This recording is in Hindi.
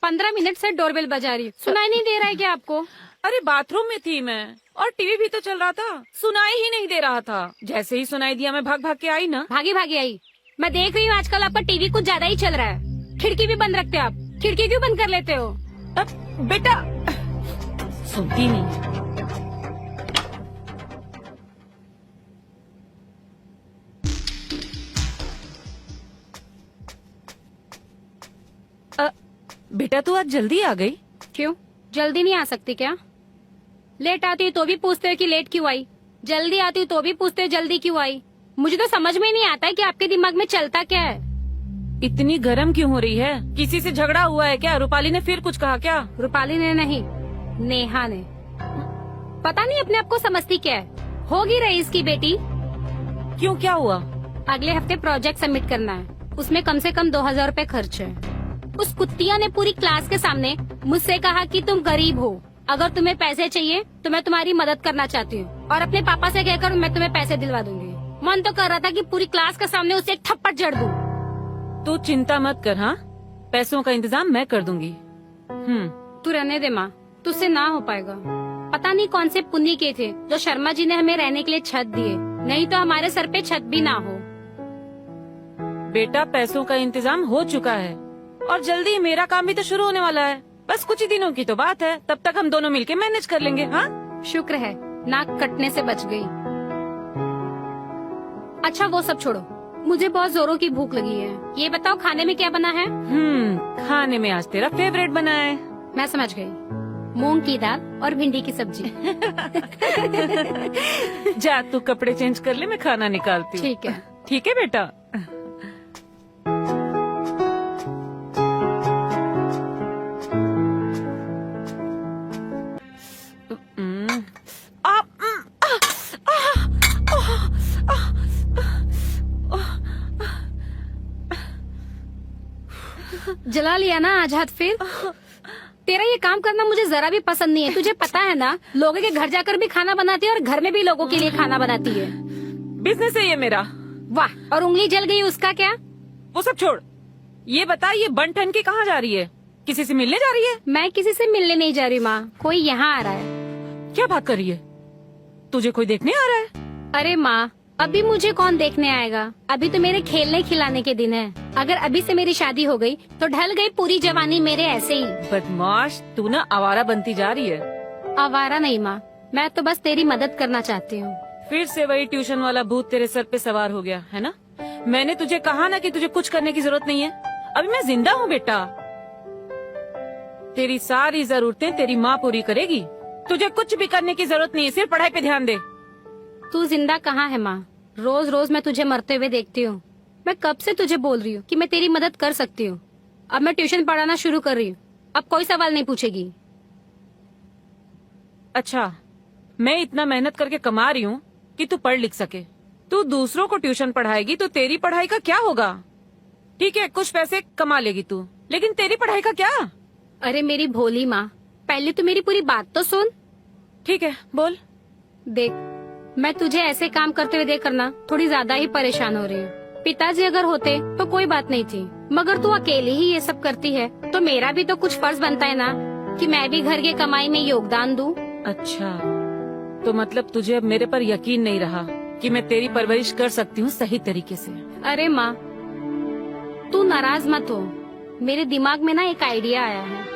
15 मिनट से डोरबेल बजा रही, सुनाई नहीं दे रहा है क्या आपको? अरे बाथरूम में थी मैं, और टीवी भी तो चल रहा था, सुनाई ही नहीं दे रहा था। जैसे ही सुनाई दिया मैं भाग भाग के आई ना। भागी भागी आई। मैं देख रही हूँ आजकल आपका टीवी कुछ ज्यादा ही चल रहा है। खिड़की भी बंद रखते हो आप, खिड़की क्यों बंद कर लेते हो? अब बेटा सुनती नहीं। बेटा तू आज जल्दी आ गई? क्यों, जल्दी नहीं आ सकती क्या? लेट आती हूँ तो भी पूछते हो कि लेट क्यों आई, जल्दी आती हूँ तो भी पूछते हो जल्दी क्यों आई। मुझे तो समझ में नहीं आता है कि आपके दिमाग में चलता क्या है। इतनी गर्म क्यों हो रही है? किसी से झगड़ा हुआ है क्या? रूपाली ने फिर कुछ कहा क्या? रूपाली ने नहीं, नेहा ने। पता नहीं अपने आप को समझती क्या है। होगी रईस की बेटी। क्यों, क्या हुआ? अगले हफ्ते प्रोजेक्ट सबमिट करना है, उसमें कम से कम 2000 रूपए खर्च है। उस कुत्तिया ने पूरी क्लास के सामने मुझसे कहा कि तुम गरीब हो, अगर तुम्हें पैसे चाहिए तो मैं तुम्हारी मदद करना चाहती हूँ, और अपने पापा से कहकर मैं तुम्हें पैसे दिलवा दूंगी। मन तो कर रहा था कि पूरी क्लास के सामने उसे एक थप्पड़ जड़ दूं। तू चिंता मत कर, हाँ पैसों का इंतजाम मैं कर दूंगी। तू रहने दे माँ, तुझसे ना हो पाएगा। पता नहीं कौन से पुण्य के थे जो शर्मा जी ने हमें रहने के लिए छत दिए, नहीं तो हमारे सर पे छत भी ना हो। बेटा पैसों का इंतजाम हो चुका है, और जल्दी मेरा काम भी तो शुरू होने वाला है। बस कुछ ही दिनों की तो बात है, तब तक हम दोनों मिलके मैनेज कर लेंगे। हाँ शुक्र है नाक कटने से बच गई। अच्छा वो सब छोड़ो, मुझे बहुत जोरों की भूख लगी है। ये बताओ खाने में क्या बना है? खाने में आज तेरा फेवरेट बना है। मैं समझ गई, मूंग की दाल और भिंडी की सब्जी। जा तू कपड़े चेंज कर ले, मैं खाना निकालती हूँ। ठीक है। ठीक है बेटा। जला लिया ना आज हाथ फिर? तेरा ये काम करना मुझे जरा भी पसंद नहीं है। तुझे पता है ना, लोगों के घर जाकर भी खाना बनाती है और घर में भी लोगों के लिए खाना बनाती है। बिजनेस है ये मेरा। वाह, और उंगली जल गई उसका क्या? वो सब छोड़, ये बता ये बन ठन के कहाँ जा रही है? किसी से मिलने जा रही है? मैं किसी से मिलने नहीं जा रही माँ, कोई यहाँ आ रहा है। क्या बात कर रही है? तुझे कोई देखने आ रहा है? अरे माँ, अभी मुझे कौन देखने आएगा? अभी तो मेरे खेलने खिलाने के दिन है। अगर अभी से मेरी शादी हो गई तो ढल गई पूरी जवानी मेरे ऐसे ही। बदमाश, तू ना आवारा बनती जा रही है। आवारा नहीं माँ, मैं तो बस तेरी मदद करना चाहती हूँ। फिर से वही ट्यूशन वाला भूत तेरे सर पे सवार हो गया है ना? मैंने तुझे कहा ना कि तुझे कुछ करने की जरूरत नहीं है। अभी मैं जिंदा हूँ बेटा, तेरी सारी जरूरतें तेरी माँ पूरी करेगी। तुझे कुछ भी करने की जरूरत नहीं है, सिर्फ पढ़ाई पे ध्यान दे। तू जिंदा कहाँ है माँ? रोज रोज मैं तुझे मरते हुए देखती हूँ। मैं कब से तुझे बोल रही हूँ कि मैं तेरी मदद कर सकती हूँ। अब मैं ट्यूशन पढ़ाना शुरू कर रही हूँ, अब कोई सवाल नहीं पूछेगी। अच्छा, मैं इतना मेहनत करके कमा रही हूँ कि तू पढ़ लिख सके। तू दूसरों को ट्यूशन पढ़ाएगी तो तेरी पढ़ाई का क्या होगा? ठीक है, कुछ पैसे कमा लेगी तू, लेकिन तेरी पढ़ाई का क्या? अरे मेरी भोली माँ, पहले तो मेरी पूरी बात तो सुन। ठीक है, बोल। देख, मैं तुझे ऐसे काम करते हुए देख कर ना थोड़ी ज्यादा ही परेशान हो रही हूँ। पिताजी अगर होते तो कोई बात नहीं थी, मगर तू अकेली ही ये सब करती है तो मेरा भी तो कुछ फर्ज बनता है ना कि मैं भी घर की कमाई में योगदान दूं। अच्छा, तो मतलब तुझे अब मेरे पर यकीन नहीं रहा कि मैं तेरी परवरिश कर सकती हूँ सही तरीके से? अरे माँ, तू नाराज मत हो, मेरे दिमाग में ना एक आइडिया आया है।